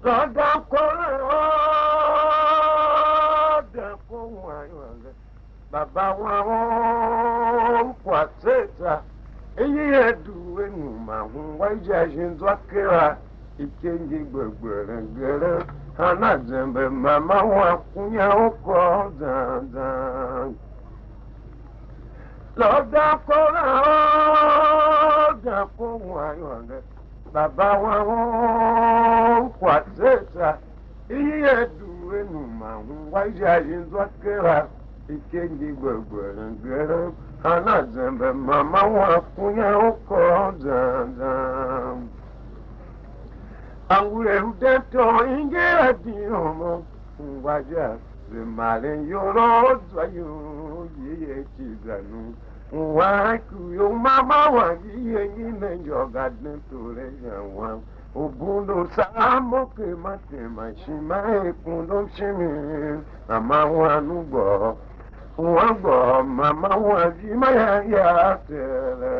Lọ́dà kọ́rẹ́ ọ̀dà kó wọn ayọ̀ rẹ̀. Bàbá wọn ó kó àtẹ̀ta. Èyí ẹ̀dùn ẹnu màá wáyé àṣẹ kéra. Ìkéyìí gbẹ̀gbẹ̀rẹ̀gbẹ̀rẹ̀. Anadzembe màmá wọn kúnyà ó kọ́ dandan. Lọ́dà kọ́rẹ́ ọ̀dà kó wọn ayọ̀ rẹ̀. Bàbá wọn ó kó àtẹ̀ta. Èyí ẹ̀dùn ẹnu màá wáyé àṣẹ kéra. Ìkéyìí gbẹ̀gbẹ̀rẹ̀gbẹ̀rẹ̀. Anadzembe màmá wọn kúnyà ó kọ́ dandan. Angure udeto ingera diomo ngwaja zemale yoro zwayo yeye chizanu waku yo mama wa yeye ngine joga dentore yawa obundo samo ke mate mashima ekundo shimi mama wa nugo mama wa jima ya tele.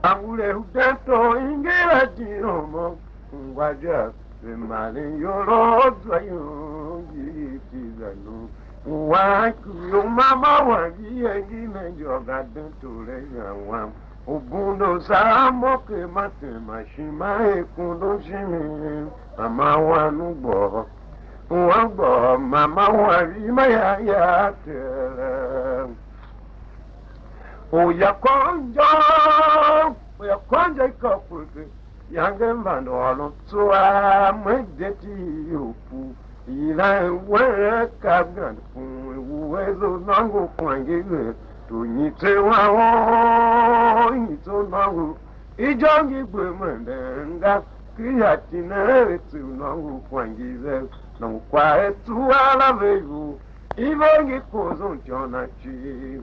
Angure udeto ingera diomo ngwaja zemale yoro zwayo yitizanu waku yo mama wangiye ngine joga dentore yawa obundo samo ke mate mashima ekundo shimi mama wanugbo mama wajima ya tele. Oya konjo ikopuke yange mbandolo twa mwedeti yopu ila were kabgan uwezo nangu kwangile tunyite wao ito nangu ijongi bwemendenga kiyatinere tu nangu kwangize nangu kwa etu ala veyu ibongi kozo njona chi.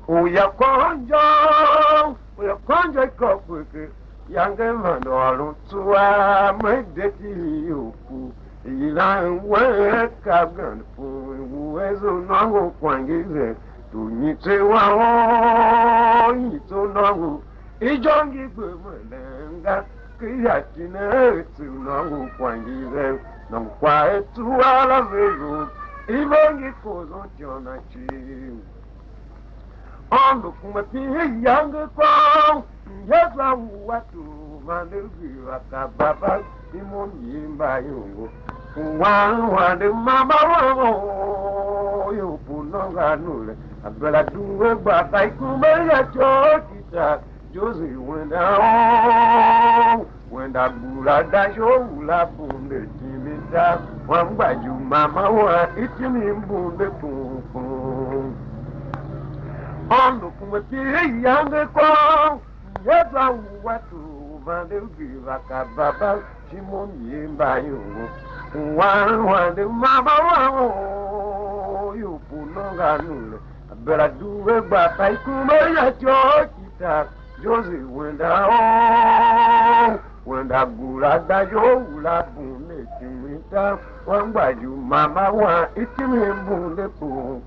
Oya konjo ikopuke yange mandolo tuwa mwedeti yopu ila were kabgan uwezo nangu kwangize tunyite wao ito nangu ijongi bwemendenga kiyatine etu nangu kwangize nangu kwa etu ala veyu ibongi kozo njona chi. Ondo kumati yange kwa yezwa watu mandugi wakababa imo yimba yungu wande mama wango yupunonga nule abela duwe bata ikume ya chokita jozi wenda bula dasho ula bunde timita wambaju mama wa itimi mbunde pum. Ondo kumati yange kwa yezwa watu mandugi wakababa imo yimba yungu wande mama wango yupunonga nule abela duwe bata ikume ya chokita jozi wenda gula dajo ula bunde timita wambaju mama wa itimi mbunde pum.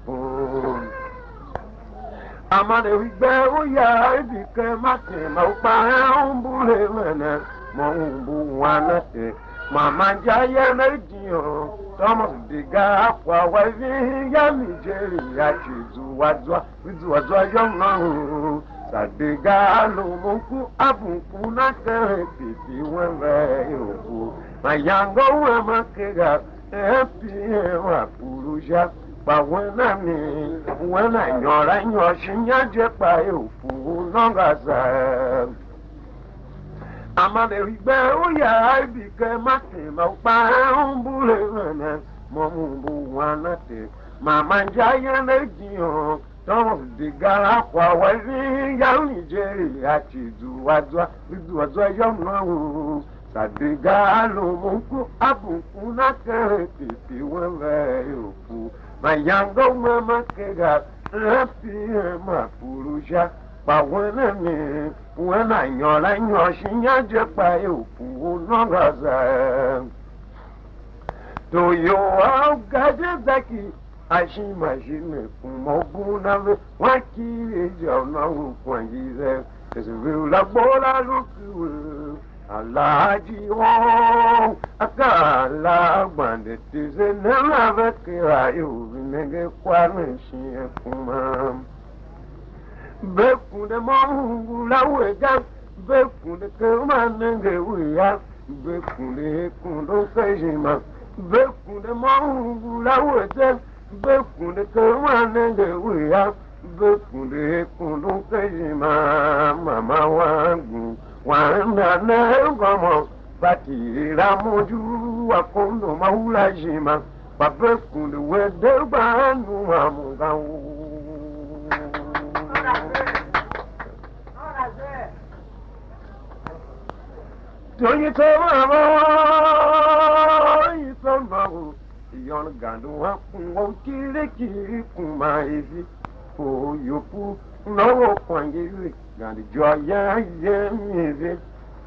Amade wigbe uya ibike mate maupa umbule mene mumbu wanate mama jaye mejiyo Thomas diga kwa wazi ya Nigeria chizuwazwa yonu sadiga lumuku abunku na kere pipi wembe yoku mayango wemakega epi wa purusha wena nyora nyoshinya jepa yofu nongaza amane wigbe uya ibike mate maupa umbule mene momumbu wanate mama jaye nejiyo Thomas diga kwa wazi ya Nigeria chizuwazwa yonu sadiga lumuku abunku na kere pipi wembe yofu mayango mama kega rapi mapurusha pa wena nyola nyoshinya jepa yofu nongaza to yo gaje zaki ashimashine kumobuna ve wakiri jona ukwangize esivula bola lukiwe Alaji wong akala gbande tize nana vekira yu nege kwame shiye kuma beku de mongu la wega beku de kema nege wiya beku de kundo kejima beku de mongu la wega beku de kema nege wiya beku de kundo kejima mama wangu wanda na ngomo batira moju wakondo maula jima babekundu wede banu amuga Tonyi tama isomahu yon gandu hakungo kile kuma hivi oyopu no kwangiri gandi joya yemize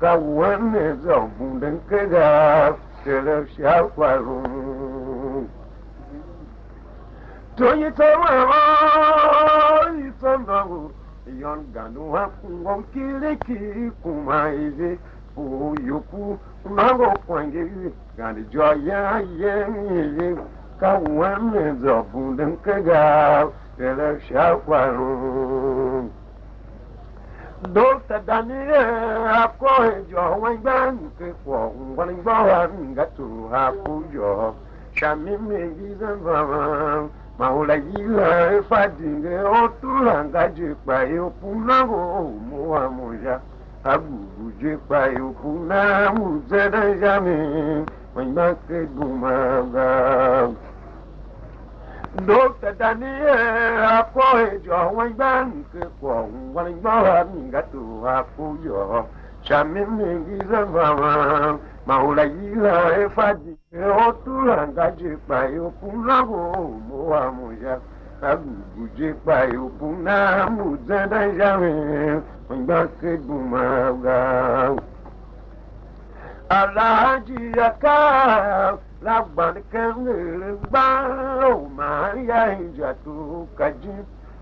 kawane zobunden kega tele shakwaru Tonyi tama isomahu yon gandu hakungo kile kuma hivi oyopu no kwangiri gandi joya yemize kawane zobunden kega tele shakwaru Dota Daniel akojo wangban ke kwa ngwa ngatu hakujo shami mengi zamba maula yila fadinge otulanga je pa yo punago muwa moja agugu je pa yo puna muzeda jami wangban ke dumaga Dr. Daniel akojo wangban ke kwa ngwa ngatu hakujo shami mengi zamba maula yila fadi otulanga je pa yo punago muwa moja agugu je pa yo puna muzeda jami wangban ke dumaga Alaji yaka Lagban kengere gba o ma ya injatu kaji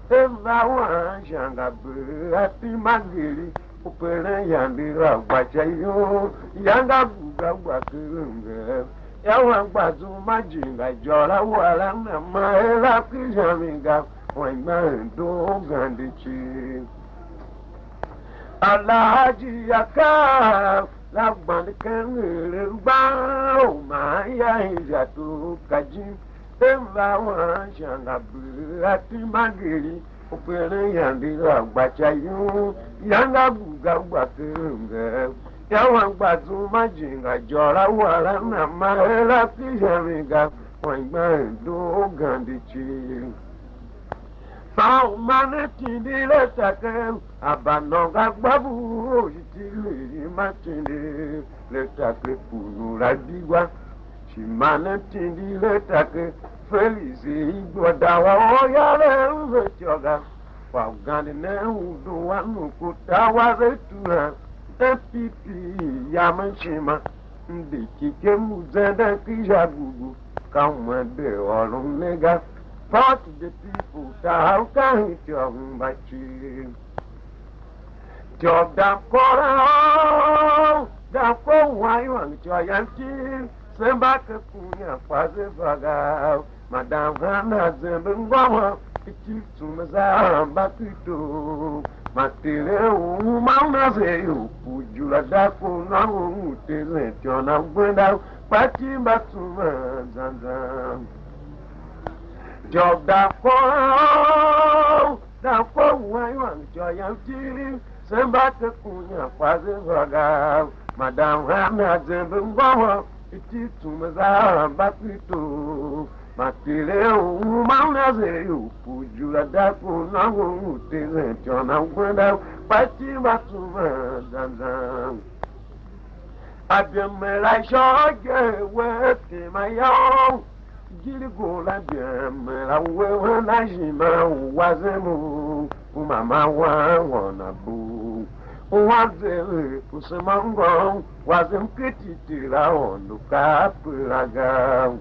Eva wa shanga be ati magiri Upere yandira gbacha yo Yanga buga gwakirunge Yawa gbazu majinga jola wala na maela kijamiga Wangba ndo gandichi Alaji yaka Lagban kengere gba o ma ya injatu kaji Eva wa shanga be ati magiri Upere yandira gbacha yo Yanga buga gwakirunge Yawa gbazu majinga jola wala na maela kijamiga Wangba ndo gandichi Sao mane tindi le take abanoga gbabu ojitile matindi le take punu la digwa Chimane tindi le take Felice igbodawa oyale uvechoga Wa gandi ne udu wanu kutawa retura Epipi yamashima Ndi kike muzende kijagugu Kamwede olunega Part of the people that can job by cheese. Job that for why you want to yanti. Send back a punya for the Faga. Madame Hannah Zembangwa, it is to Mazam Bakito. Matile, Mamma say you put you a dark for now, till it you're not going out, but you back to Mazam. Job that for why you want to yanti. Send back a punya for the Faga. Madame Hannah Zembangwa, it is to Mazam Bakito. Matile, Mamma say you put you a dark for now, till it you're not going out, but you back to Mazam. I've been like short, working my own. Giligo la bien, la wewe na jima wazemu, umama wana bu. Wazele kusemango, wazem kititila onduka pulaga.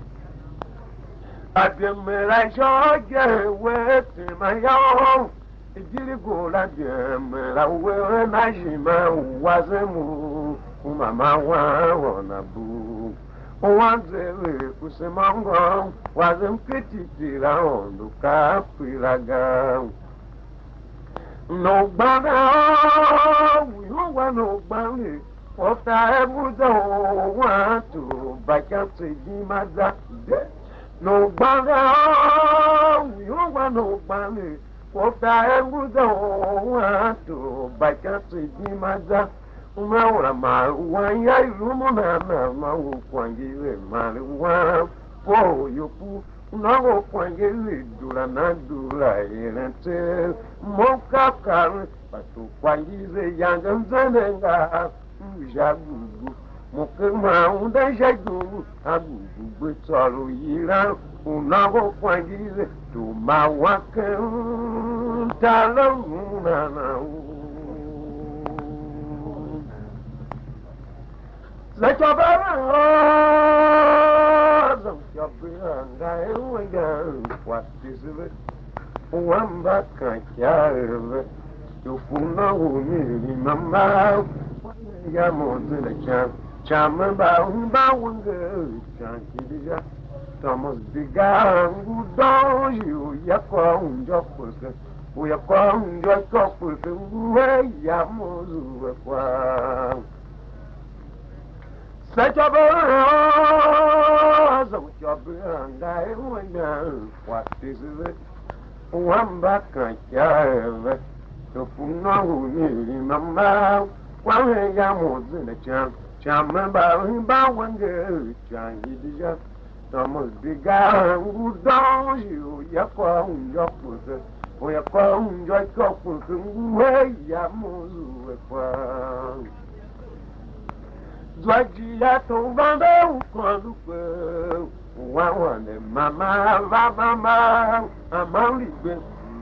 Ademe la shoge wete mayo. Giligo la bien, la wewe na jima wazemu, umama wana bu. Wanzele kusemango wazemketitira ondo kapiraga. No bana, we want no bana. What I would want to back up to Gimaza. No bana, we want no bana. What I would want to back up to Gimaza. Maura Maruaya, Rumana, Mawangile, Maruan, for you. No kwangeli dula na dula yenete moka kare patu kwangize yanga mzenenga jagugu moke maunda jagugu agugu betalo yira unago kwangize tu mawake talo munana Zakabara what is it? One back I carry you funa me, mamma. Yamos in a champ, charm about one girl, Chanky. Thomas began, who don't you, Yakon, your person, we are calling your couple, where Yamos were. Such a bird, your brand, I wonder what is it? One back I carry to Puna, who nearly mamma. One yamos in a charm about one girl, Chinese. Thomas began, who don't you, Yakon, your person, we are calling your couple, where Yamos were. Zwajia to vanda quando Wawane mama mama amalibe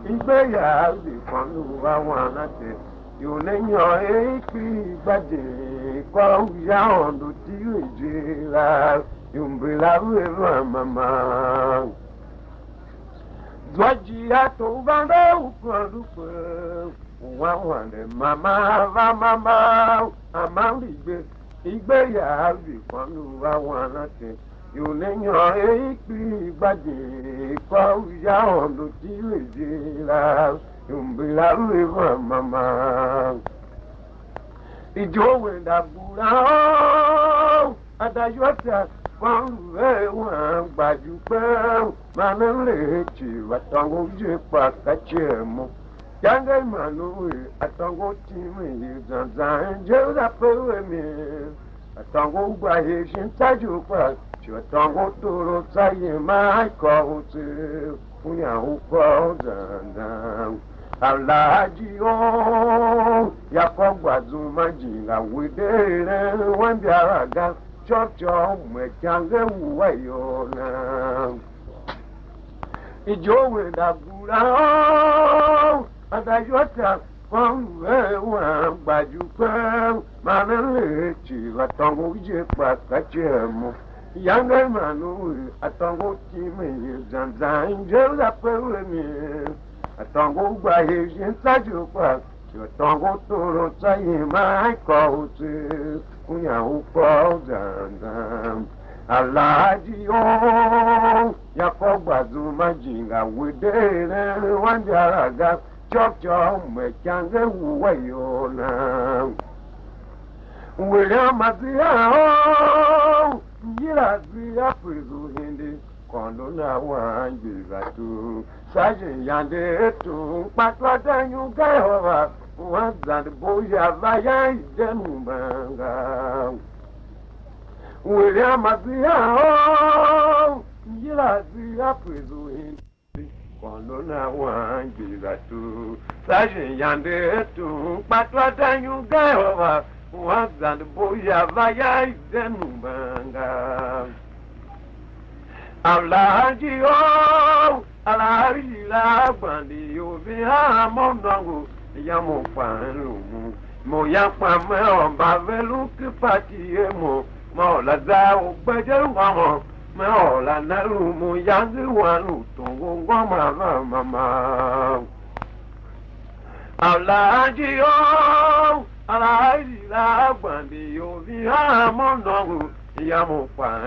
Ibeya di quando wawana te Yunenyo ekri bade Kwa uya ondo tiwejela Yumbila wewa mama Zwajia to vanda quando Wawane mama mama amalibe Igbeya bi kwanu àwọn láti yóò lẹ́yìn èékpì gbàdé kọ́ ìyá ọ̀dọ̀ tí lè dé la yòmbìlà lè wà màmá. Ìjòwè dàgbùrà ó adájọ́ ta fọ́nrù ẹ̀ wọ́n gbàjú pẹ́ màmá lè tì wàtàwọn ojú pàkàtì ẹ̀ mọ́. Yanga Manu, Atango Team, Zanzan, Jella Pemi, Atango Bahasian Taju Park, Chatango Toro Taye, my call to Punya Uko Zandan. Alajio, Yakoba Zumajila, we did one Jaraga, Chocho, Mekanga, Wayona. Ijo Dabura. Adájọ́ ta fọ́nrù ẹ̀ wọ́n gbàjú pẹ́ máa ń lè tì àtọ̀wọ́ yé pàtàkì ẹ̀ mọ́. Yanga Manu àtọ̀wọ́ tí mi yé zanzan jẹ́ lápẹ́rẹ́ mi. Àtọ̀wọ́ gba èyí ń tájú pa àtọ̀wọ́ tóró táyé máa ń kọ́ òtí fúnyàwó pọ̀ zanzan. Aláàjì ó yakọ̀ gbàdúrà má jìnnà wédè rẹ̀ wọ́n jẹ́ àràgà. Chop mechange wayona William Mazia Yira Zia Prizu Hindi Kondo na wanjira tu Saji yande tu Patwa danyu gayova Wazad boya vaya idenu manga William Mazia Yira Zia Prizu Hindi Quando na wanjira tu Saji yande tu Patwa danyu gayova Wazad boya vaya idenu manga Alhaji o Alhaji la bandi o bi ha mo ndongo ya mo panu mo ya pa me o ba velu ki pati e mo la za o gbeje mo me o la na lu mo ya zi wa lu to ngo mama Alhaji o Alaji la bandi yo vi ha mo no ya mo pa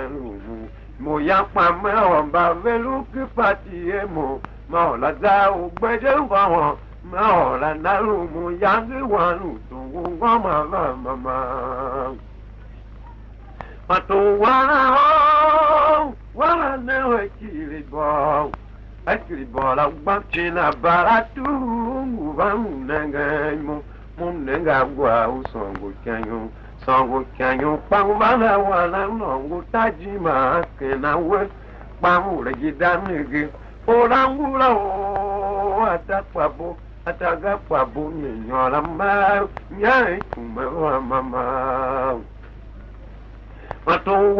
mo ya pa me o ba velu ki pati e mo ma la da o gbeje wa won ma o la na lu mo ya ngi wa lu to wo ma ma ma to wa ne we ki bo akiri bo la gba china baratu wa nanga mo nenga gwa usongo kyanyo pangwana wana nongo tajima kena we pamure gidanege orangula o ataga kwabo nyola ma nyai kuma wa mama mato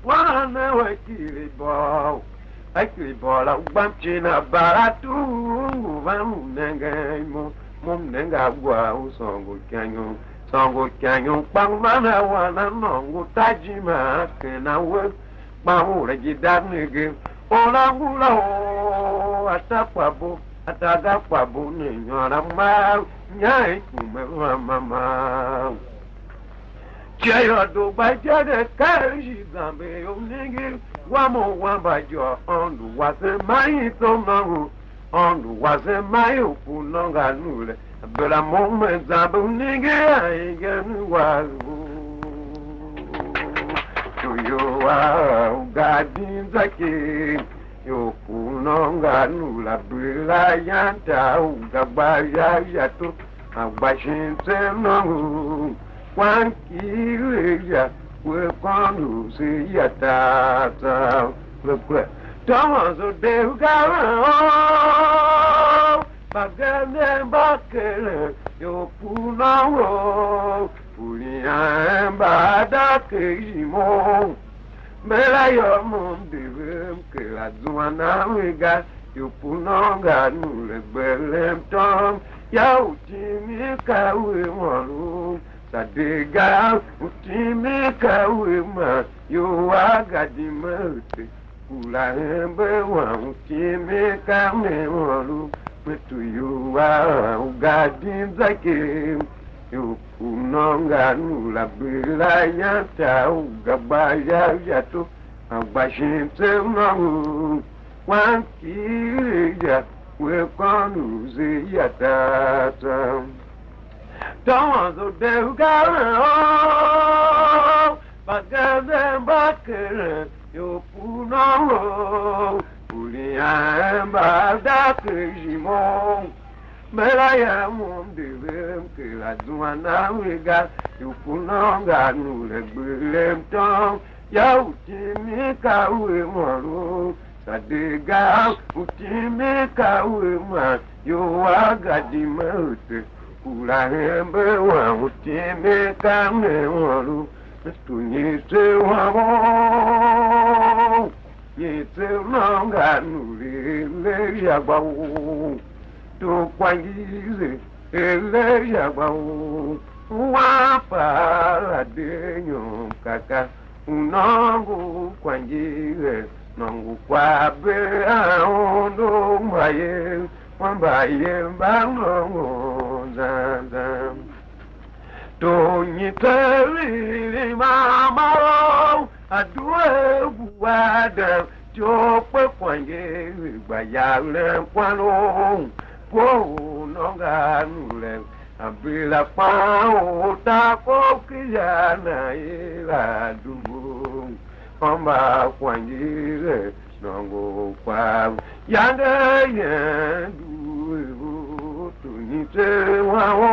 wana we akiri bo la gba china baratu wa nenga mo nenga gwa usongo kyanyo pangwana wana nongo tajima kena we pamure gidanege orangula o ataga kwabo nyora ma nyai kuma mama Jayo do bajade kaji zambe onege wamo wambajo ondu wase mai tomangu ondu wase mai opunonga nule bela moment zambe onege aigenu waru yo wa gadin zake yo punonga nula bela yanta ugabaya yato agbashin tenongu Wankileja, we quando se ia tata, Thomas o Deus garão, bagane bakele, eu punao, punia embada queimou, melaio mundo que la zuana liga, eu punonga no lebelem tom, eu time caue molu. Sadega utime kawema yo agadimate ula embe wa utime kamelu metu yo ugadim zake yo unonga nula bila yata ugabaya yato agbashinte mahu wankija we konuze yatata Thomas o Deus garão, bagane bakele, eu punao, pulinha embada queimou, melaia mundo que la zuana liga, eu punonga no lebelem tom, eu time caue moro, sadega, o time caue ma, eu agadimate. Ula hembe wa utime kame walu Tunyete wamo Nyete nanga nuli le yagbawu Tu kwangize ele yagbawu Wapa denyo kaka Unangu kwangize Nangu kwabe aondo mbaye Wambaye mbango Zandam Tonyiteli mama Adue buada Jope kwange Bayale kwano Kwa nonga nule Abila pao Tako kijana ila dubu Kwamba kwange Nongo kwa Yande yendu Nyite wao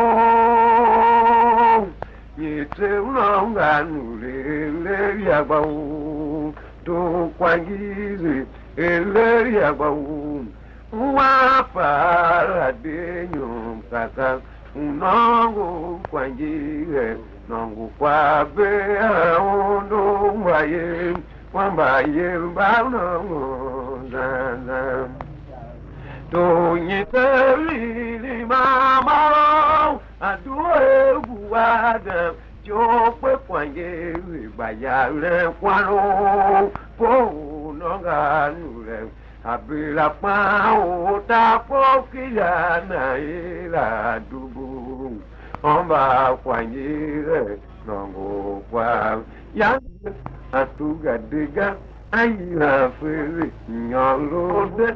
Nyite unonga nule yagbawu Tu kwangizi ele yagbawu Wapa denyo kaka Unongo kwangize Nongo kwabe aondo mbaye Wambaye mbano zanzam Tonyiteli mama adue buada jope kwange bayale kwano po nonga nule abila pa o ta po kijana ila dubu omba kwanyire nongo kwa ya atuga diga ayira fere nyolode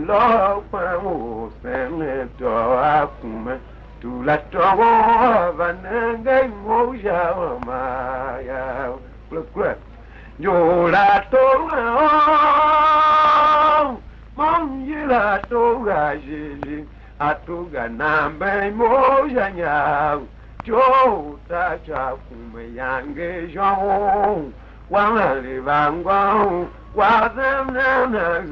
lo pa mo sene to akume tu la togo vanenge moja maya kle yo la toga mom yila toga jiji atuga nambe moja nya jo ta cha kume yange jo wa le vangwa wa them na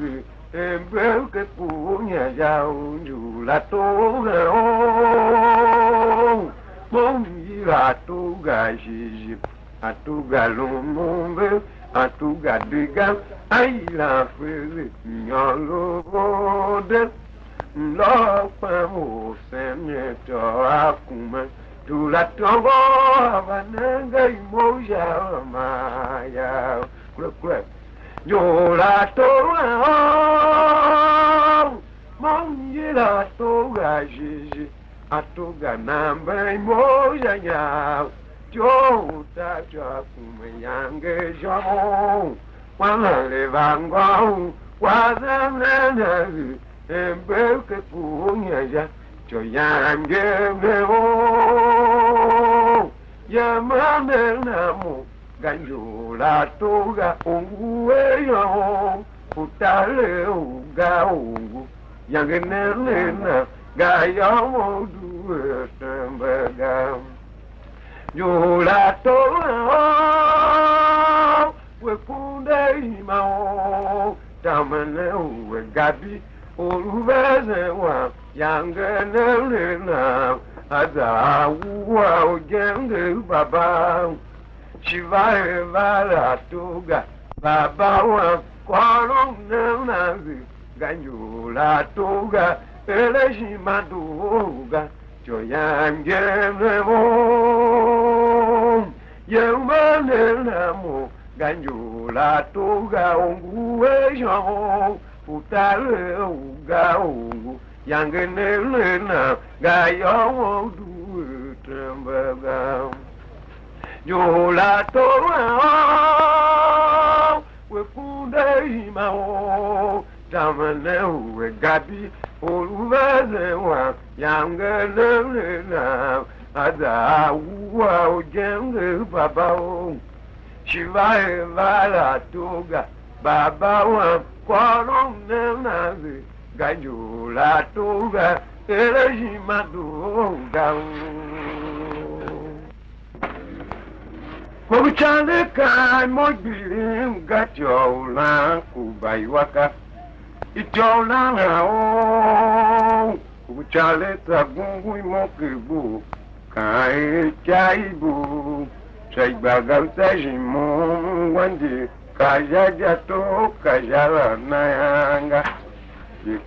embe punya jau la toga mom yila toga jiji atuga lumumbe atuga diga ayira fere nyolode lo pa mo sene to akume tu la togo vananga imoja maya kle yo la toga mongi la toga jiji atuga namba imoja nya jo ta cha kume yange jo wana le vangwa wa na embe ke punya ya jo yange me ya mame na mo ganjo la toga ungue yo utale uga ungu yange na ga yo mo du tembaga yo la toga we kunde imao tamane we gabi oluveze wa yange na ada wa ojende baba shivae vala toga baba wa kwalo na ganyo la toga eleji maduga joyange mo yemane na mo ganyo la toga ungue jo utale uga ungu yange na gayo du tembaga yo la toga we kunde imao tamane we gabi oluveze wa yange na ada wa ojende baba o shivae vala toga baba wa kwaro na ganyo la toga eleji maduga Kuchale kai mobilim gacho la kubaiwaka itola na o kuchale tagungu imokebu kai chaibu chaibaga utajimu wande kajaja to kajala nayanga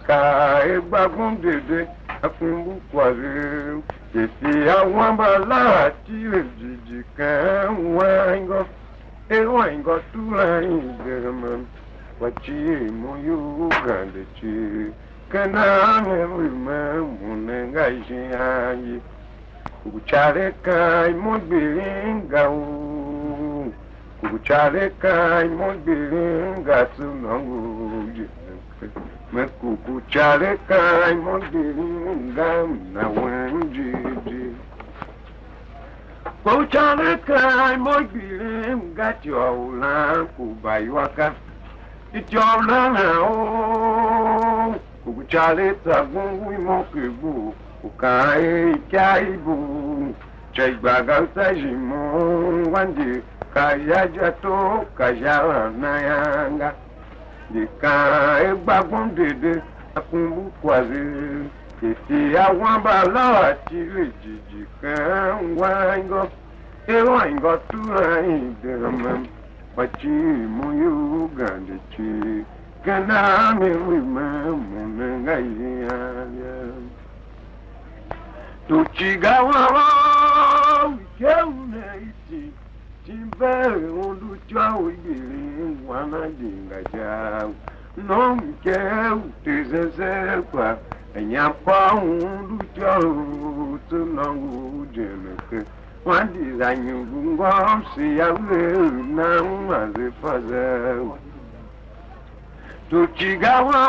kai bagundede akumbu kwaze esi awamba la tire jiji kan wango e wango tula ingerman wachi mo yu gande chi kana me munenga jianyi kuchare kai mo bilinga u kuchare kai mo bilinga sunangu me kuchare kai mo bilinga na wanjiji kuchare kai mo bilinga jola kubaiwaka itola na o kuchare tagungu imokebu ukai kaibu chaibaga utajimu wande kayaja to kajala nayanga dika egbagundede akumbu kwaze esi awamba la tire jiji kan wango e wango tura inderman wachi muyu gande chi kana me wima munenga ya tu chigawa keune iti timbere ondu chao ibiri wana dinga chao non ke utezeze kwa Nyam Pong Lujo to no Jennifer. One design you go see a now as a father. To Chigawa,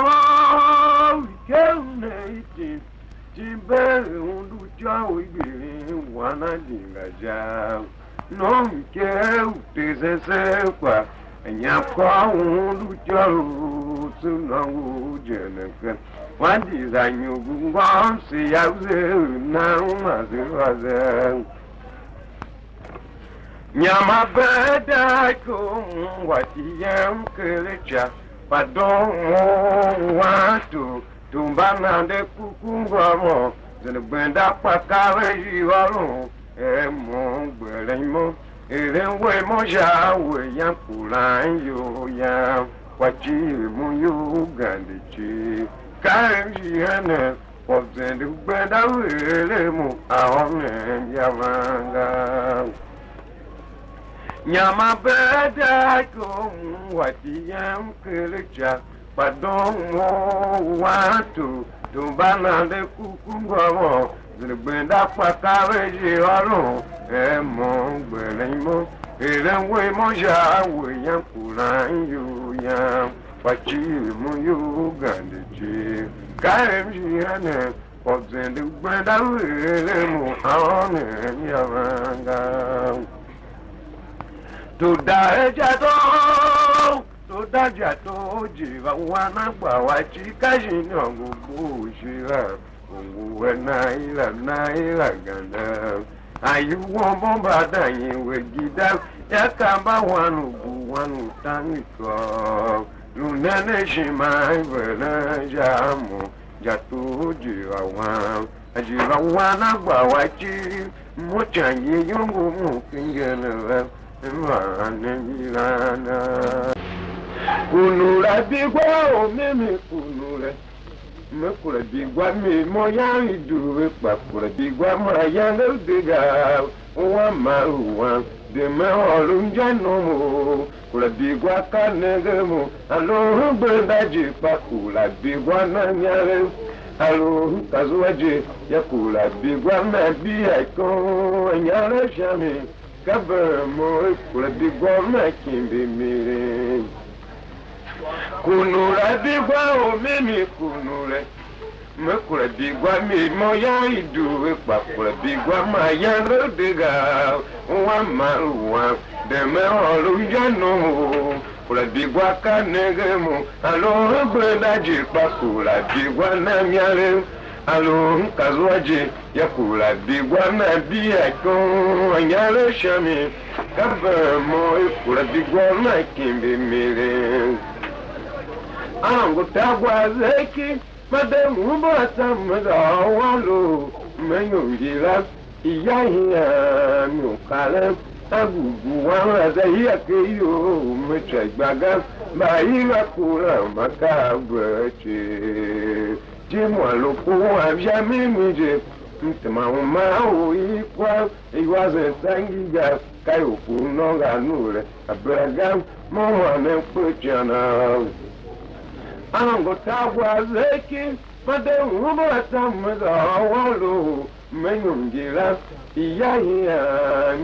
native, Timber, Lujo, one idea. No care, this is a and Yapon Lujo to no Jennifer. One design you go see a now as a father. Nyama beda kum watiyam kelecha padon watu tumbana de kukungomo zene benda pakare jiwalo emo gbelemo erenwe moja we yankulan yo ya wachi mu yo gandichi kanji hane obzende benda wele mu ahome yavanga. Nyama beda kum watiyam kelecha padon watu tumbana de kukungomo zene benda pakare jiwalo emo gbelemo erenwe moja we yankulan yo ya wachi mu yo gandichi kanji hane obzende benda wele mu ahome yavanga. To da jato, to da jato, jiva wana bawa chika jino gugu shira, gugu naila ganda. Ayu womba danyi wegida, yakamba wanu taniko. Lunene shima vela jamu, jato jiva wana bawa chi, mochanyi yungu mukingene. Kunura bigwa o meme kunure mekura bigwa me moya iduwe pakura bigwa moya no diga wa maruwa de me olunja no mo kura bigwa kanegemo alo bendaji pakula bigwa na nyare alo kazuwaje yakula bigwa na biya ko nyare shame Kabamo kula bigwa makimbi mire kunura bigwa o mimi kunure mekula bigwa mi moya iduwe pakula bigwa maya no diga wa maruwa de me oluja no kula bigwa kanegemo alo bedaji pakula bigwa na miale alo kazuaje yakula bigwa na biya ko anyale shami kabamo ikula bigwa na kimbi mire ango tagwa zeki mademu bata mada walo menyongila iya nyukale agugu wa zahiya keyo mechagbaga bayiga kula makabweche Jimwa loko avjami mije mtema umau ikwa iwaze sangiga kayo kunonga nure abraga mwa ne pechana ango tagwa zeki made umata mada walo menyungira iya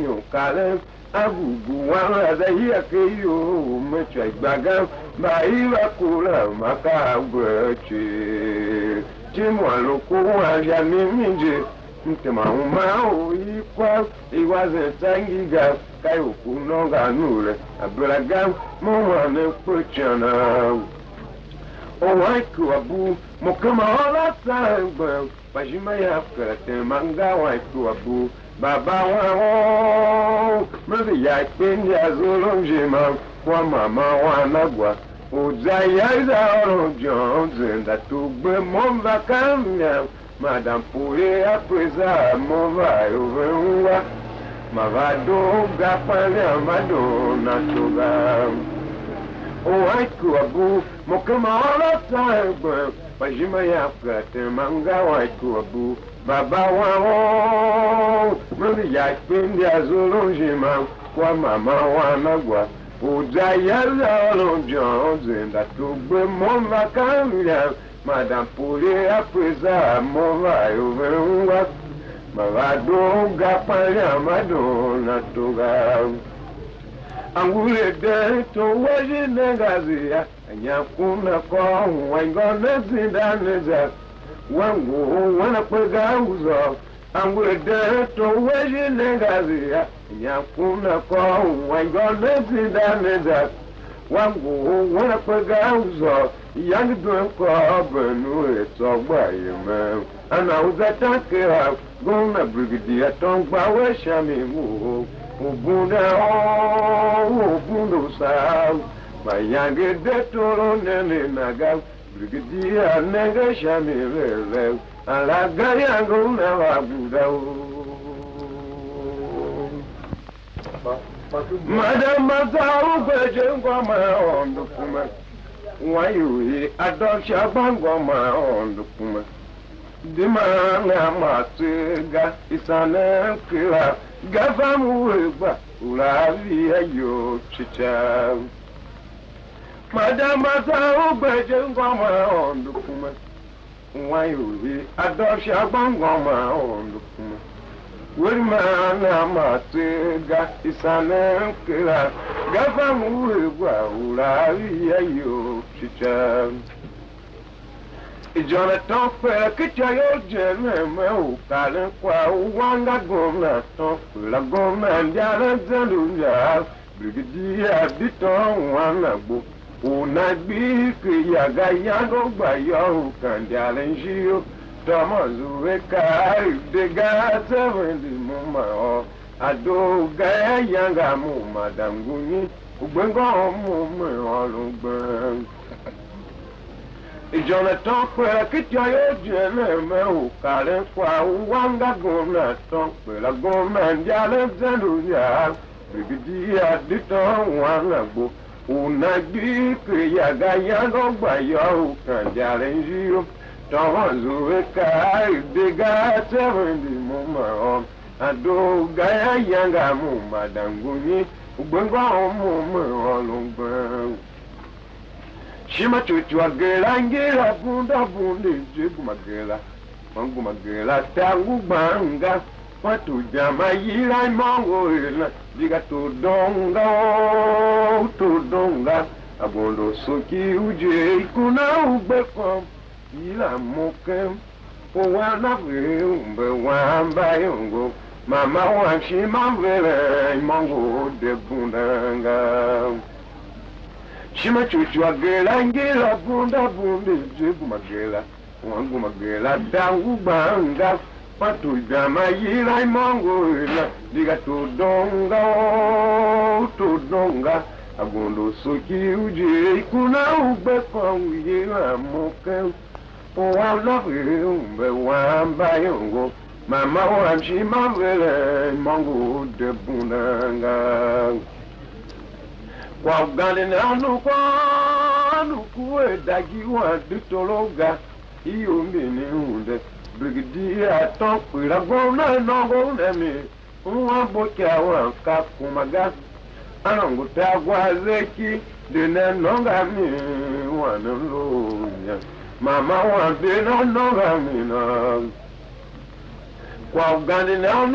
nyukale agugu wa zahiya keyo mechagbaga bayiga kula makabweche Jimwa loko avjami mije mtema umau ikwa iwaze sangiga kayo kunonga nure abraga mwa ne pechana Owaiku abu mukama ola sangba pajima ya fkate manga waiku abu baba wa mbe ya kpendi azolonjema kwa mama wa nagwa Ozaya za oronjon zenda tugbe momba kamya madam pure apreza mova yovenwa mavado gapane amado natoga Owaiku abu mokama ola sangba pajima ya fkate manga waiku abu baba wa mbe ya kpendi azolonjema kwa mama wa nagwa Ozaya za oronjon zenda tugbe momba kamya Madame Poulet a presa mon vai over Mavadonga palha madonna toga Angule de to waji negazia Nyakuna ko wangona zindaneza Wangu wana kwega uzo Angule de to waji negazia Nyakuna ko wangona zindaneza Wangu wana kwega uzo Yang duen ko benu etogba yeme Ana uzata kera Gona brigadier tongba we shami mu Ubunda ubundo sa Mayange de toro nene naga Brigadier nega shami rele Alaga yango na wabuda Madam Mazau beje ngoma ondo kuma Wayuhi adosha bangoma ondo kuma Dimana matiga isane kila Gavamuwa ulavi ayo chicha Madam Mazau beje ngoma ondo kuma Wayuhi adosha bangoma ondo kuma Wimana matiga isane kila Gavamuwa ulavi ayo chicha Jonathan fait que tu as eu jamais au calme quoi ou wanga gomna ton la gomna ndiala zandunya brigadier diton wana bo una bi que yaga yango bayo kandiala njio tomazu eka de gata vendi mama o ado ga yanga mu madam guni ugbengo mu me olugben Jonathan kwela kitya yojene me ukale kwa uwanga gomna ton kwela gomna ndiale zandunya brigadier diton wana bo unagbi ke yaga yango bayo kandiale njio tomazu eka dega sevendi mama o ado ga yanga mu madanguni ugbengo mu me olungben Shima chuchu agela ngela bunda bunde jibu magela Mangu magela tangu banga Watu jama yila imongo ila Diga tudonga Abondo soki uje ikuna ubekom Ila mokem Owana umbe wamba yongo Mama wanshima vele imongo de bundanga Shima chuchu agela ngela bunda bunde jibu magela Wangu magela dangu banga Patu jama yila imongo ila Diga tudonga Agondo soki uje ikuna ubeko yila moke Owana umbe wamba yongo Mama wanshima vele imongo de bundanga Kwa ugande na nuku edagi wa ditologa iyo mbini hunde brigadier tokwira gona nongo nemi uwa bokia wa kakumaga anongo tagwa zeki dene nonga mi wanalonya mama wa dene nonga mi na Kwa ugande na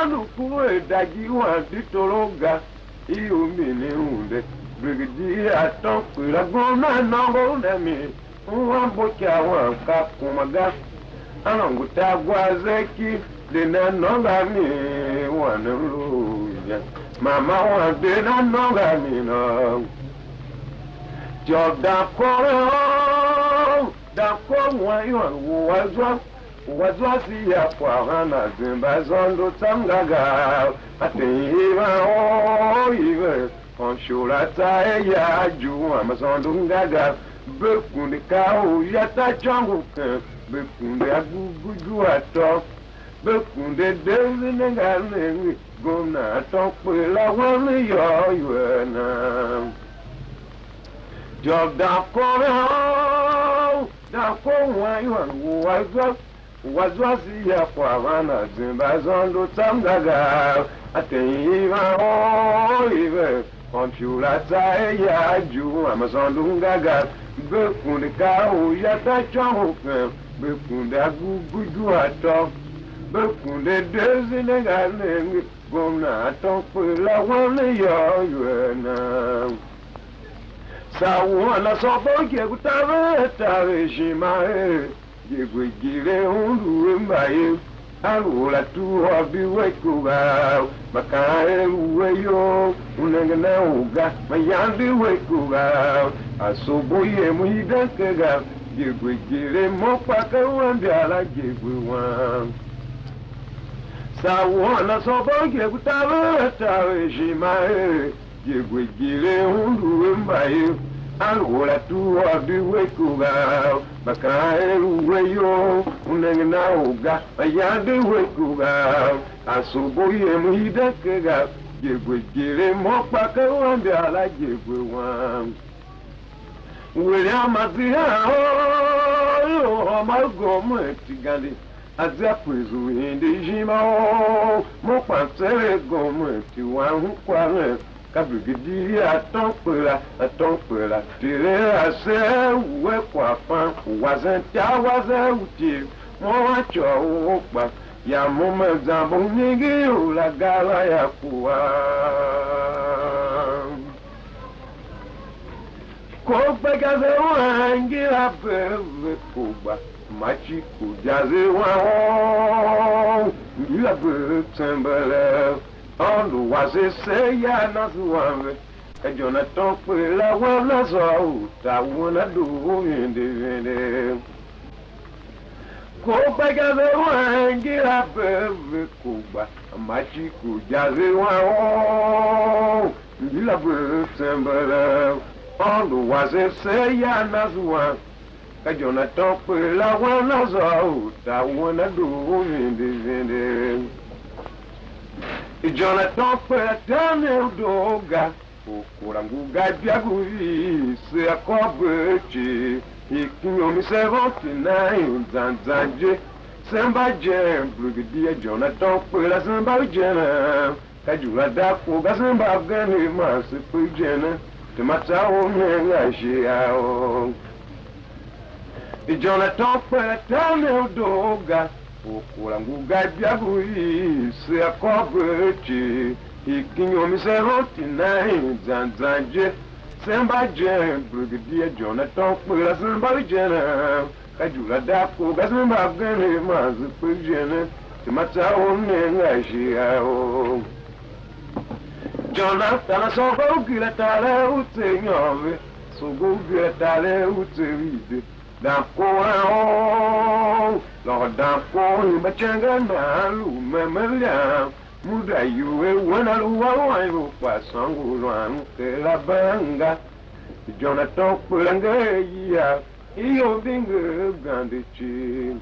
nuku edagi wa ditologa iyo mbini hunde brigadier tokwira gona nongo nemi uwa bokia wa kakumaga anongo tagwa zeki dene nonga mi wanalonya mama wa dene nonga mi na job da wa yo wazwa si ya kwa na zimba zondo tangaga atiwa iwe onshura ta ya ju amazondo ngaga bekunde ka o yata changu ke bekunde aguguju ato bekunde devine ngane gona to pe la woni yo na job da wa yo wazwa si ya kwa na zimba zondo tangaga atiwa iwe onshura ta ya ju amazondo ngaga Bekunde ka o yata chon kan bekunde agugudu ato bekunde dezine gane gomna ato pe la wan yo na sawo na so bo ke gutave tave shimae ye gire hundu mbaye alula tu obi wekuga makae uweyo unengena uga mayandi wekuga asoboye muhidakega yegwegire mopaka wambyala yegwewan sawona soboye gutave tawe shimae yegwegire hundu mbaye alula tu obi wekuga makae uweyo unengena uga mayandi wekuga asoboye muhidakega yegwegire mopaka wambyala yegwewan William Azia, oh, my government, Gandhi, Azia Prizu in the Jimo, Mopanse government, one who quarrel, Cabrigidi, a tompera, Tire, I say, Wekwa, wasn't I was a chief, more cho, but Yamoma Zambonigi, La Gala Kopagaze wangira bebe kuba machi kujaze wa ngira bebe tembele ondo wase seya nazuwe ejona tope la wana zo ta wona do inde Kopagaze wangira bebe kuba machi kujaze wa ngira bebe tembele Ondo waze seya nazwa kajona tope la wana zo ta wana do vinde ijona tope tane doga okurangu gabyaguyi se akobechi ikinyo mi 79 zanzanje semba je brigadier jona tope la semba jena kajura da ko gasemba gani mas pujena Matao menga shiao Ijona tope tane doga okurangu gabyaguyi se akobechi ikinyo mi 79 zanzanje semba je brigadier Jona tope la semba jena kajula dako gasemba gane mazu pujene matao menga shiao Jonathan sogo gile tale utenyove sogo gile tale uteride dako lo dako machanga nalu memelia muda yuwe wana luwa wangu kwa sangu lwanu ke la banga Jonathan pulanga ya iyo binge gandichi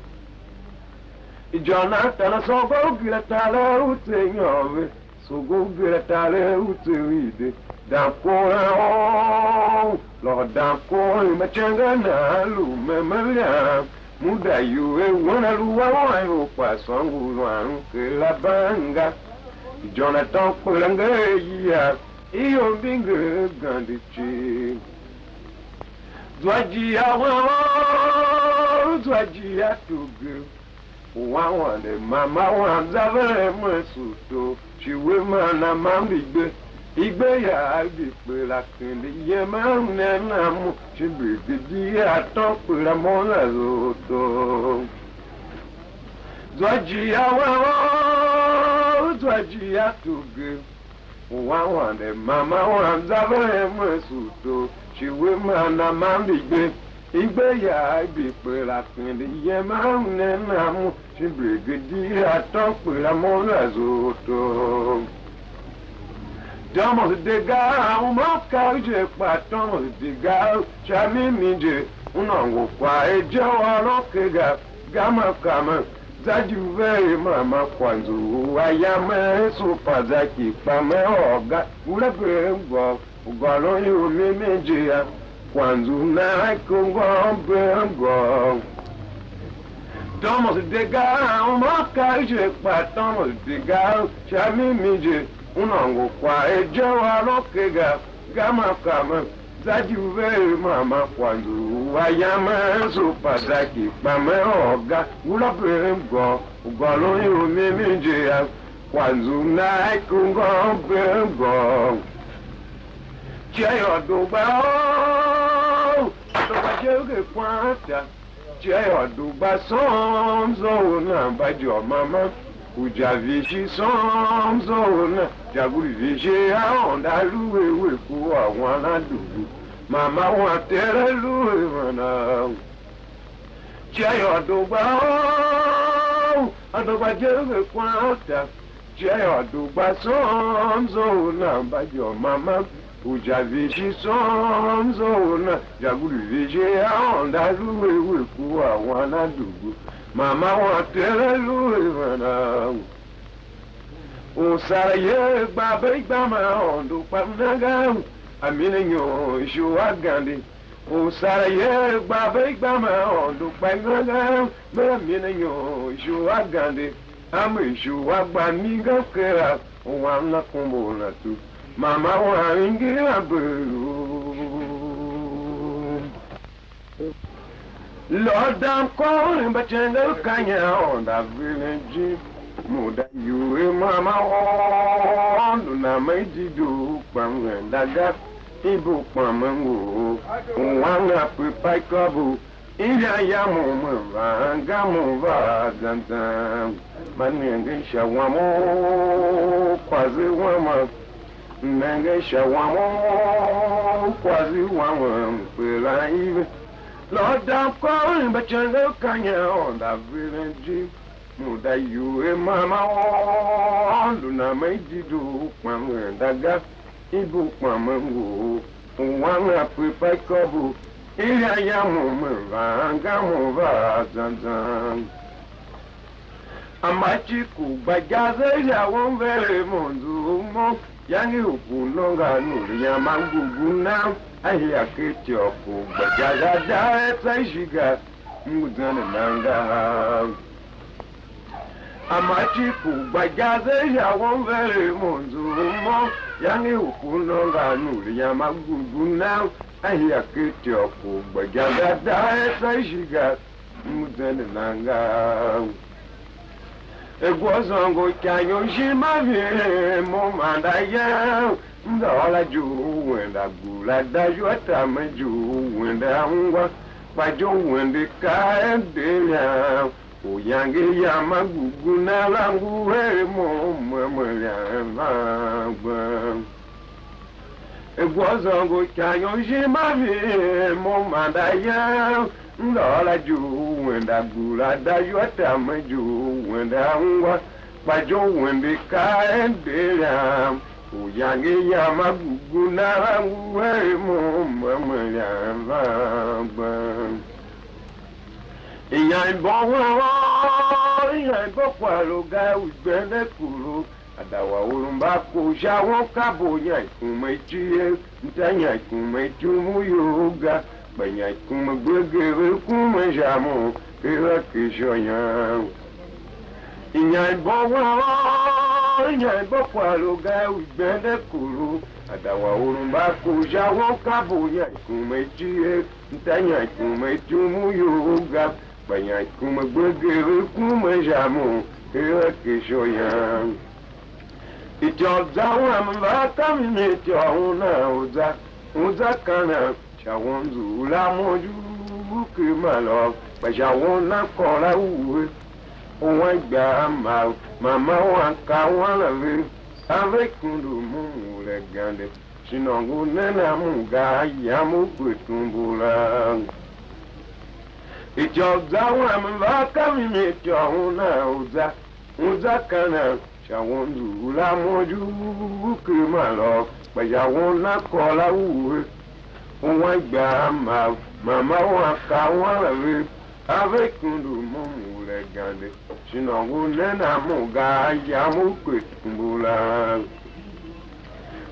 Jonathan sogo gile tale utenyove Sogo tale uteride Dankora Lord Dankora machanga na lu memelia Muda yuwe wana luwa wangu kwa sangu lwanu ke la banga Jonathan Pulanga ya iyo binge gandichi Zwaji ya tugu Wawande mama wanzavere mwesuto Chiwe mana mamigbe Igbe ya bipe la kende Ye maune namu Chibigidi ya tope la mona zoto Zwaji ya tuge Wawande mama wanzavere mwesuto Chiwe mana mamigbe Igbe ya bipe la kende Ye maune namu Chibigidi ya tope la mona zoto Thomas Dega, Umaka, Jepa, Thomas Dega, Chami Minje, Unango, Ejo, Alokega, Gama Kama, Zajuve, Mama Kwanzu, Ayame, Supazaki, Pame, Oga, Ulabrembo, Ugalo, you Minjia, Kwanzu, Naikungo, Brembo. Thomas Dega, Umaka, Jepa, Thomas Dega, Chami Minje, Unango kwa ejo alokega gama kama Zajuve mama kwanzu wayama supataki mama oga ulabemgo ugolo yumiminje kwanzu na ikungo bemgo cheyo duba to bajoge kwata cheyo duba sonzo na bajo mama ujavishi sonzo na jagurivishi aonda luwewe ku awana dubu mama wa tere luwe mana cheyo duba adoba joge kwata cheyo duba sonzo na bajo mama ujavishi sonzo na jagurivishi aonda luwewe ku awana dubu mama wa tere luwe mana usaraye baba igama ondo pamnaga aminenyo shuagandi usaraye baba igama ondo pamnaga aminenyo shuagandi ame shuagbaninga kera wana kumbona tu mama wa ingira belu Lord, I'm calling, but you know, can you on that village? Muda, you, mama, on the Namaji do, Pam, Daga, Ibu, Pamango, one up with Paikabu, India Yamu, Gamu, Zantan, Maningisha, Wamo, Quasi Wama, Nangisha, Wamo, Quasi Wama, will I even. Lord, I'm calling, but you know, can you on that village? Muda, you, mama, on the Namaji do, Pam, Daga, Ibu, Pamango, one up with Paikabu, Ilya Yamu, Gamu, Zantan. Amachiku, Bagaza, Yawon, very Monzu, Yangi, Upunonga, Yamangu, now. I hear Kitoko, but Jaga, she got Muzana Nanga. Amachiku, but Gaza, Yawon, very Monzu, Yangi, Upunonga, Yamagu, now. I hear Kitoko, but Jaga, she got Muzana Nanga. It was on good canyon, she might be moment I am. All I do when I go like that, you are time you when the hunger, but you when the car and the oh, young Yamagu, now who very moment. It was on good canyon, she might be moment I am. All I do when I go like that, you are time you when the hunger, but you when the car and the Yangi Yamagu na we mama yamba Iyan bo iyan bo kwalo ga ugbene kuro adawa urumba ko jawo kabo yan kuma tie ntanya kuma tumu yoga banya kuma gbegere kuma jamu era kishoyan Iyan bo Iyan bokwalo ga ugbene kuru adawa urumba kuja woka boya ikume tie ntanya ikume tumu yoga banya ikume gbegere kume jamu era kishoya Ijoza wa mbata mimeti ona uza kana chawonzu la moju kimalo bajawona kola uwe One gama, Mama one kawana, avec Kundu legande, Sinongu Nena Munga, Yamu Kutumbula. It's your Zawam Vaka, we make your own Uza Kana, Shawondu, La Moju, Kimalo, but Yawona Kola Uwe. One gama, Mama one kawana, avec Kundu legande. Sinongu nena muga yamu kutumbula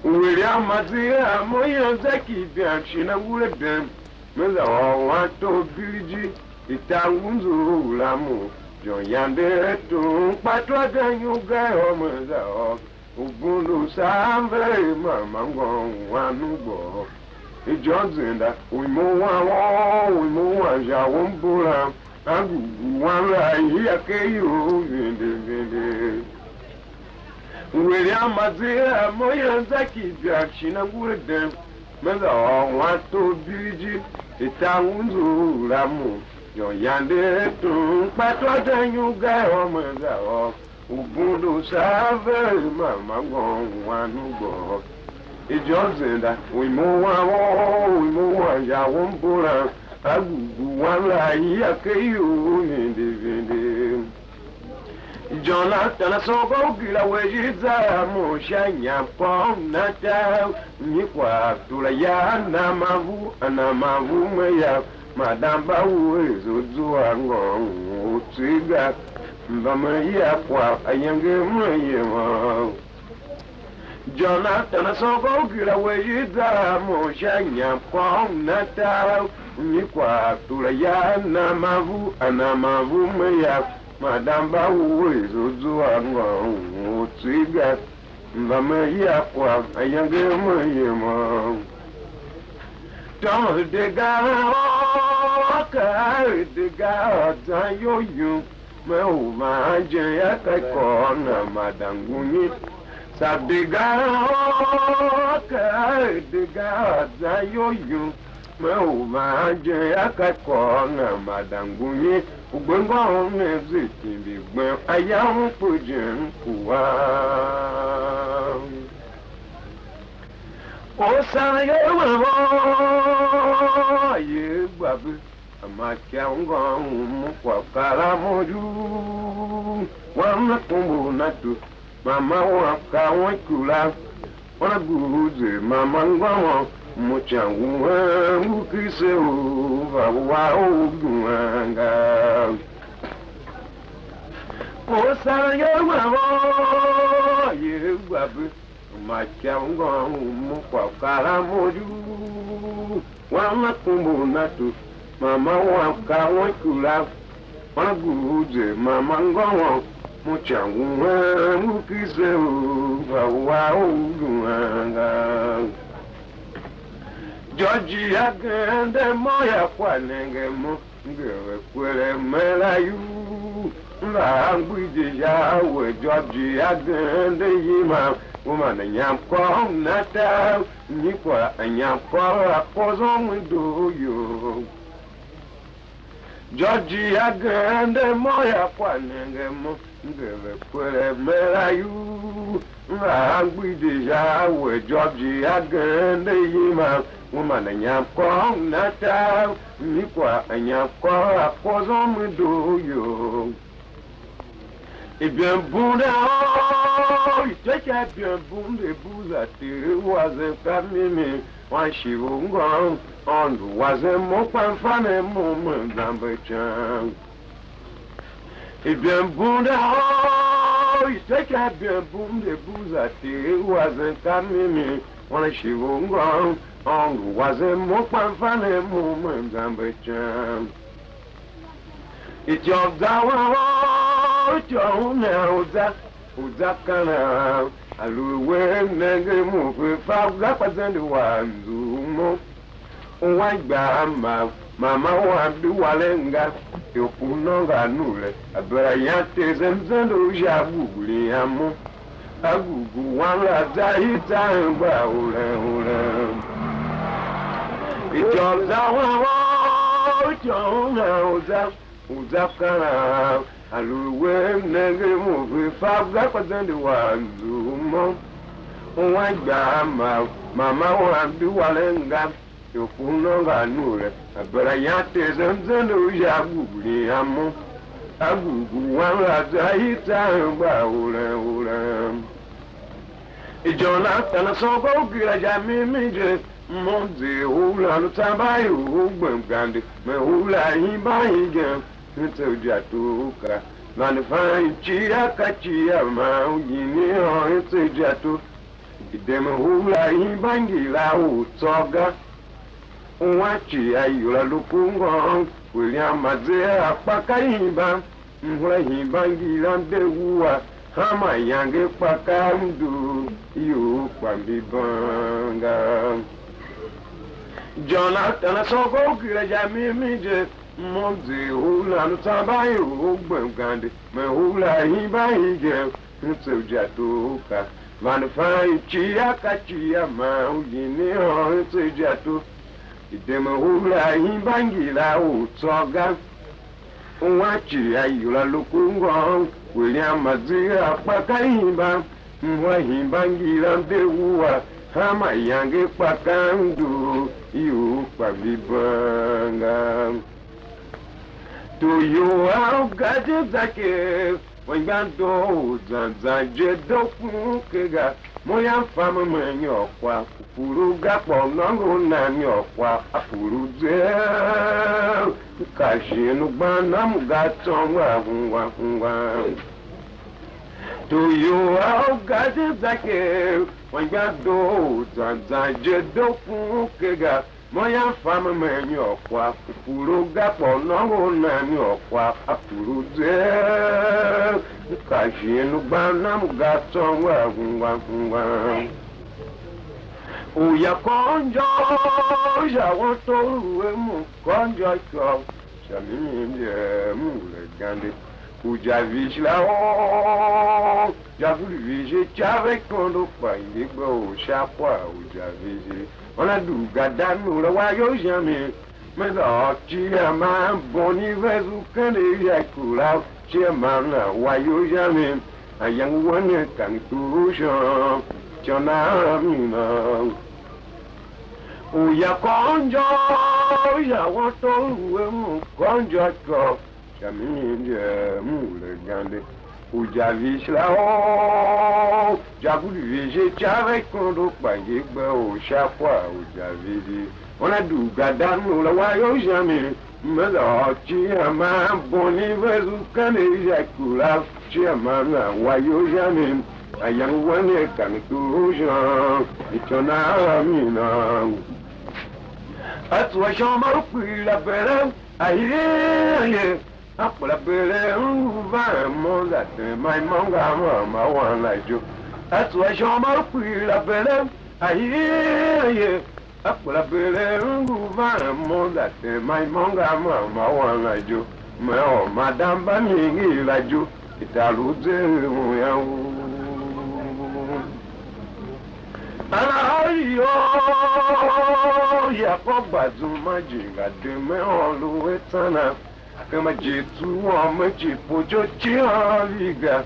William Mazia moya zaki biam sinangule dem Meza wato biliji itangunzu lamu Joyande tu patwa ganyuga meza Ugundu samve mamango wanubo Johnson, we move on, we move on, ya won't pull out. I'm one right here, you in the William Mazia, Moya Zaki, Jackson, and would them. Mother, want to be the town to Ramu. Your yonder to Patro, then you go, Mother, Ubudu Save, Mamma, one who go. It's Johnson that we move on, ya won't pull out. I one like you in the Jonathan, I saw go get away, it's a motion, ya pong, not out, Niqua, to la yana, Mavu, and a Mavu, Maya, Madame Baou is Uzuango, Tiga, Bamaya, a younger Maya. Jonathan, I saw go get away, it's a motion, ya pong, not out, Niqua, to la yana, Mavu, and a Mavu, Maya. Madame Baou is Uzuango, Tiga, Bamaya, a younger Maya. Don't dig out, the gods, I owe you. My Jaya corner, Madame Guni. Sabdiga, the gods, I owe you. My Jaya corner, Madame Guni. Ubungo everything be well. I am pujin kuwa. O sayo ye babu. Amakia ungo kwa karamoju. Wana kumbu natu. Mama waka wakula. Wana guze mama ngwa. Muchangu ukise uva uguanga Osara ye babu Machango mukwa karamoju Wana kumbu natu Mama waka wakula Wana guze mama ngwa Muchangu ukise uva uguanga Georgie again, the Moya Quanangamo, Gure Melayu, Language Yahweh, Georgie again, the Yima, woman and Yam Kong, Natal, Niqua and Yam Kora, Pozon will do you. Georgie again, the Moya Quanangamo, Gure Melayu, Language Yahweh, Georgie again, the Yima. Woman and yam kong natal, Niqua and yam kora, Pozon will do you. If you're Buddha, you take out your boom, the booze at the wasn't family. Why she won't go on, wasn't more funny moment number chance. If you're Buddha, you take out your boom, the booze at the wasn't family. Why she won't go on, wasn't more funny moment number chance. It's your down, your now that Uzakana, Aluwe, Nagamu, Faga Or the one Zumo. White Bama, Mama Wabdu Walenga, Yopunonga Nule, a Brayates and Zanduja Bugliamo, Agugu, one Lazahita and Baula. It's your down, your now that Uzakana. Aluwe Nagamu, Faga Or the one Zumo. White Bama, Mama Wabdu Walenga. Yopunonga Nule, a Brayates and Zanduja Bugliamo, Agugu, one Lazahita and Baula. It's Jonathan, a so go Gilajami Midget, Monzi, Hula, Tabayu, Gandhi, Mehula, Hibahigan, Little Jatuka, Manify Chia Kachia, Maugini, or it's a Jatu, Demahula, Hibangila, Soga. Wachi ayula lukungo William Mazea Pakaimba Mwahibangira Dewa Hama yange Pakandu Yu Kwambibanga Jonathan Soko Kiraja Mimije, Monzi Hula Sabai, Gandhi, Mahula Hibaige, Sujatuka, Manfai Chia Kachia Maugini or Sujatu, Idemahula Hibangila Utsoga, Uachi Ayula Lukungo, William Mazia Pakaimba, Mwahibangila Dewa. Hama yange pakandu yu pabibanga to you au gaje zake wangando zanzaje dokukega moya fama menyo kwa kufuruga ponongo na nyokwa afuruze kashinu bana mugatonwa ngwa to you au gaje zake wangado zanzaje dokukega moya fama menyo kwa kufuruga ponongo na nyokwa afuruze kashinu bana mugatonwa ngwa uya konjo ya woto mu konjo ko chamimie mule gande uja vishla o ja vije chave kondo painde go chapwa uja vije ona duga danu la wayo jamais mais da tia ma boni vezu kande ya kula tia ma na wayo jamais ayang wane kan tujo chona mina uya konjo ya woto mu konjo ko chamimie mule gande uja vishla o jagulu vije chave kondo painde go chapwa uja vije ona duga danu la wayo jamais mais da tia ma boni vezu kande ya kula tia ma na wayo jamais ayang wane kan tujo chona mina atwa shoma pila bere aye apola bere va monda te mai manga ma wan la jo atwa shoma pila bere aye apola bere va monda te mai manga ma wan la jo me o madam ba mi la jo italuze mo ya Alayo ya kobazu majinga de me olu etana kama jitu wa maji pojo chialiga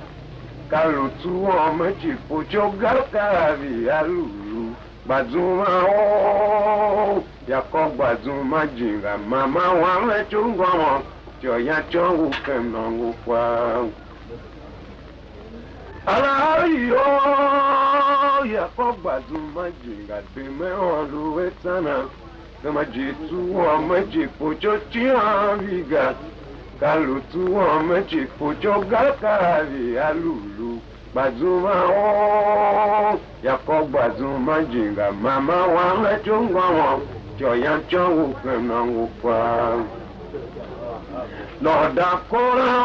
kalutu wa maji pojo galkari alulu bazuma o ya kobazu majinga mama wa mechungo mo jo ya chongu kenongu kwa Alayo ya kobazu majinga de me olu etana kama jitu wa maji pojo chialiga kalutu wa maji pojo galkari alulu bazuma o ya kobazu majinga mama wa mechungo mo jo ya chongu kenongu kwa Lord akora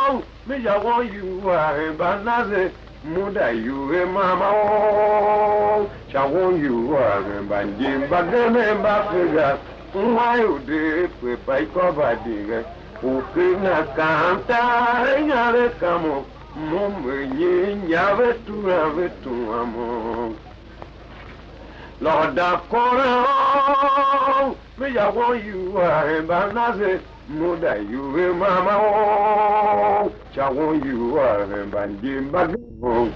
o me ya won you are banaze muda you mama o chawon you are banje bagene bafega why ude pe pai ko badinga o kina kanta nyare kamo mumye nyave tu amo Lord akora me ya won you are banaze muda you mama o chawon you are banje bagene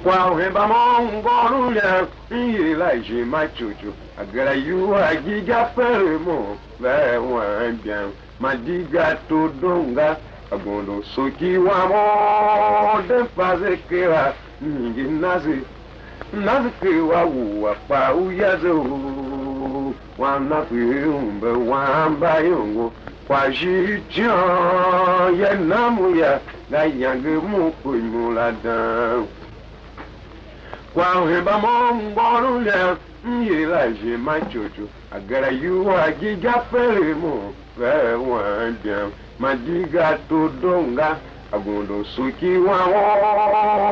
Kwa hemba mongo ya ila je machuchu agara you agiga peremo le wan bien madiga to donga agondo soki wa mo de faze kera ningi nazi ke wa wa pa uyazo wana kuumbe wamba yongo kwa jijo ya namu ya ga yange mu kuimula dan Kwa hemba mongo ya ila je machuchu agara you agiga peremo le wan bien madiga to donga agondo soki wa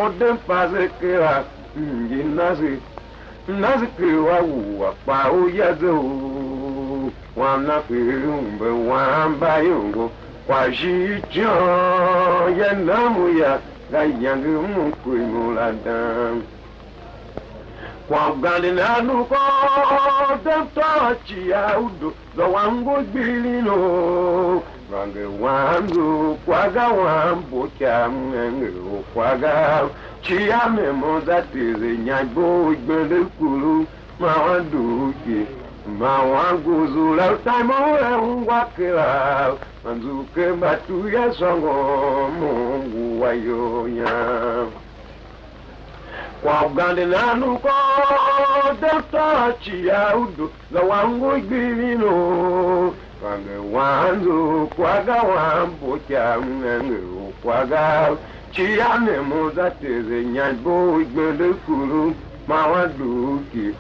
o de faze kera ngi nazi nazikiwa uwa pa uyazo wana pirumbe wamba yungo kwa jicho ya namu ya gayangu mukrimuladan kwa gande nanu ko daptochi ya udo do wango bilino range wangu kwaga wambo chamenge kwaga chiame mozatize nyagbo gbele kulu mawanduki mawanguzula taimoe ngwakira manzuke batu ya songo mungu wayonya kwa ugande nanu ko daptochi ya udo do wango bilino range wangu kwaga wambo chamenge kwaga chiame mozatize nyagbo gbele kulu mawanduki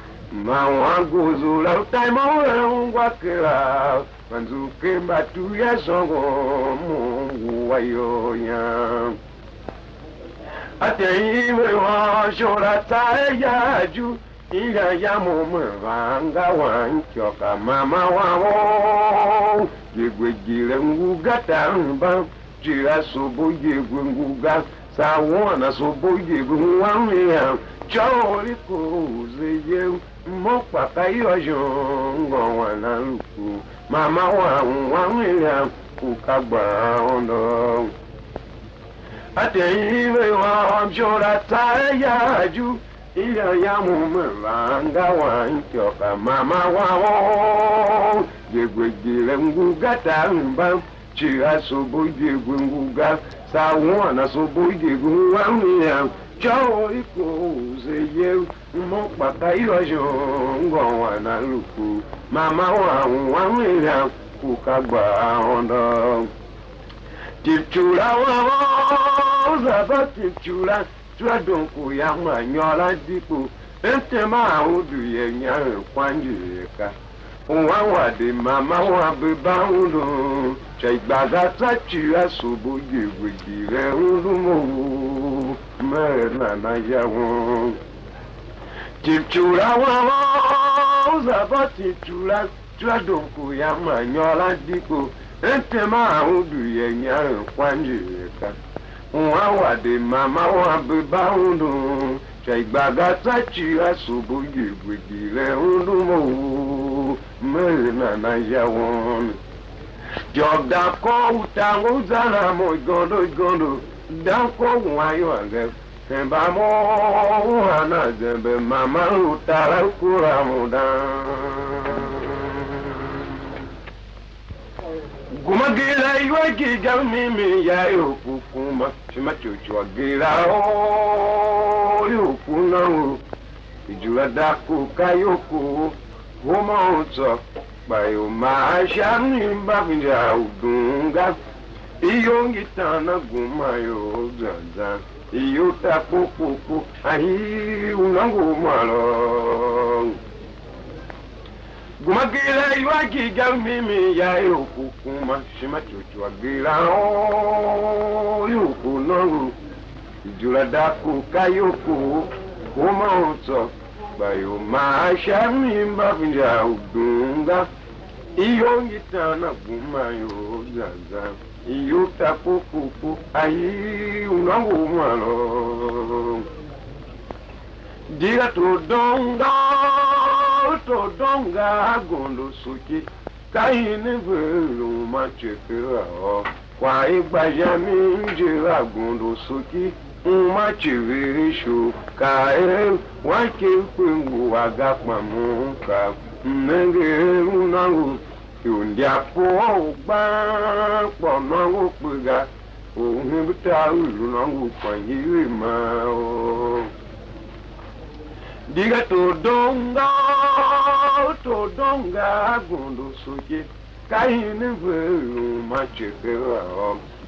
mawanguzula taimoe ngwakira manzuke batu ya songo mungu wayonya ateiwe wa shorata yaju ila ya mumanga wanchoka mama wao yegwegile ngugata mba jira sobo yegwe nguga sawana sobo yegwe wamia chori kuze ye mopaka yojongo wana luku mama wamia kukagba ondo ateiwe wa shorata yaju ila ya mumanga wanchoka mama wao yegwegile ngugata mba chira sobo yegwe nguga sawana sobo yegwe wamia chori kuze ye mopaka yojongo wana luku mama wamia kukagba ondo tipchula wa zaba tipchula tua donku ya manyola dipo entema udu ye nya kwanjika wa de mama wa beba udo chaigbaga tachira sobo yegwegire urumo mena na yawo tipchula wa zaba tipchula tua donku ya manyola dipo entema udu ye nya kwanjika wa de mama wa beba udo chaigbaga tachira sobo yegwegire urumo mena na yawo jogda ko utango zana mo gondo danko wayo age temba mo hana zembe mama utara kura muda gumagila iwagi gamimi ya yokukuma chimachuchwa gira yokuna ijura daku kayoku homoto bayo mashani mbabinja udunga iyo ngitana gumayo zaza iyo tapupupu ahi unangu malo gumagila iwagi gamimi ya yokukuma shimachuchwa gira yokunangu ijura daku kayoku homoto bayo mashani mbabinja udunga iyo ngitana gumayo zaza iyo tapupupu ayi unangu malo diga todonga gondo suki kaine velu machekera kwa igbajami njira gondo suki umachiririsho kae wake kwengu wagapamuka mnengeru nangu yundiapo ogba ponangu pega ohibita ulu nangu kwanyiri mao diga todonga gondo soje kaine velu machekera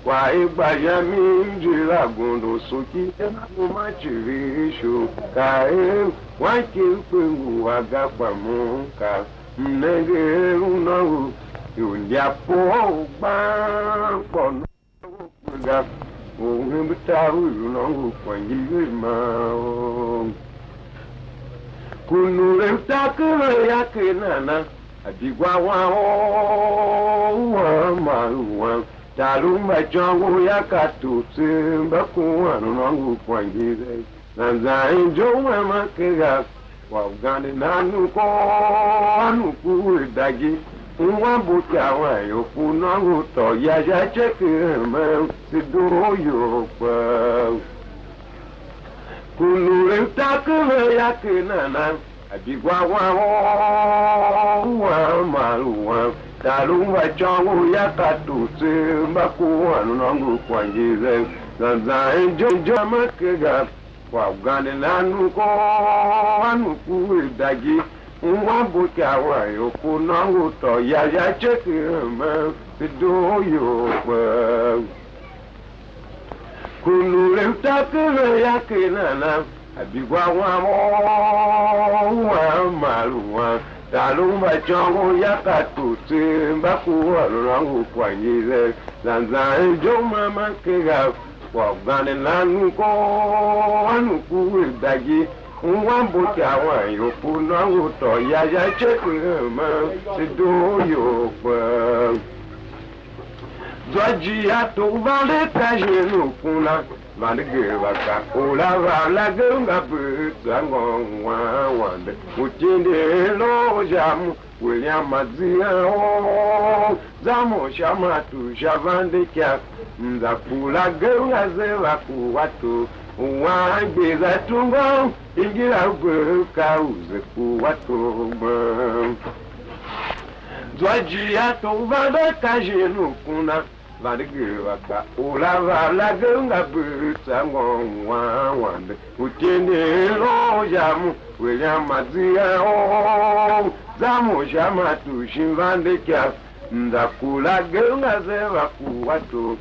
kwa igbajami njira gondo soki umachirisho kae wake kwengu wagapamuka mnegeru nahu yundiapo ogba ponangu pega ohibita ulu nangu kwanyiri mao kunule mtakwe yake nana adigwa wa maluwa talumba changu yakatutse mbakuwanu nangu kwangize nanza injowe makega wa ugande nanuko anuku dagi Umwabuka wayo funangu to ya chekeme sidoyo kwa kunule takwe yake nana adigwa wa maluwa talumba changu yakatutse mbakuwanu nangu kwangize zanza enjo makega wa ugande nanuko anuku dagi Umwabuka wayo funangu to ya chekeme sidoyo kwa kunule takwe yake nana adigwa wa maluwa talumba changu yakatutse mbakuwanu nangu kwangize zanza enjo makega wa ugande nanuko anuku dagi Umwabuka wayo funangu to ya chekeme sidoyo kwa Dwaji ya to vale kajenu kuna Vandigevaka ula vala gunga butsa ngongwa wande Utinde lo jamu William Mazia Zamo shamatu shavandikya Mzapula gunga zewa kuwatu Uwangeza tungo Ingira uguka uze kuwatu Dwaji ya to vale kajenu kuna Vandigevaka ula vala gunga butsa ngongwa wande Utinde lo jamu William Mazia Zamo shamatu shivandikya Mzapula gunga zewa kuwatu